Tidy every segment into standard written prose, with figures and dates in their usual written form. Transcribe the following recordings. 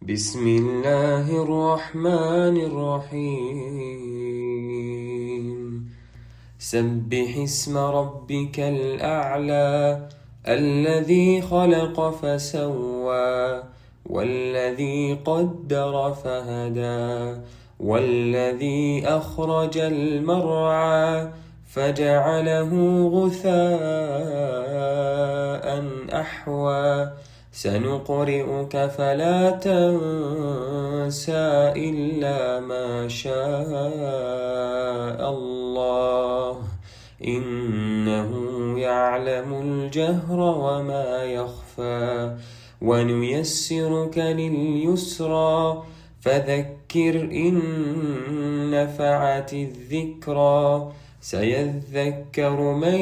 بسم الله الرحمن الرحيم سبح اسم ربك الأعلى الذي خلق فسوى والذي قدر فهدى والذي أخرج المرعى فجعله غثاء أحوى سنقرئك فلا تنسى إلا ما شاء الله إنه يعلم الجهر وما يخفى ونيسرك لليسرى فذكر إن نفعت الذكرى سيذكر من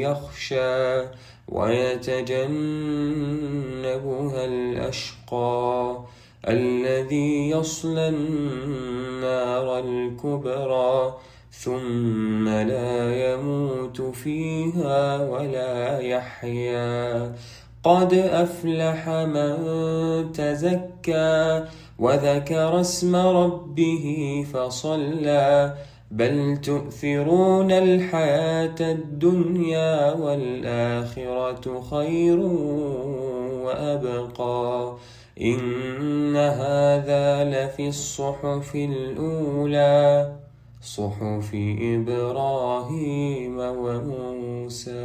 يخشى ويتجنبها الأشقى الذي يصلى النار الكبرى ثم لا يموت فيها ولا يحيا قد أفلح من تزكى وذكر اسم ربه فصلى بل تؤثرون الحياة الدنيا والآخرة خير وأبقى إن هذا لفي الصحف الأولى صحف إبراهيم وموسى.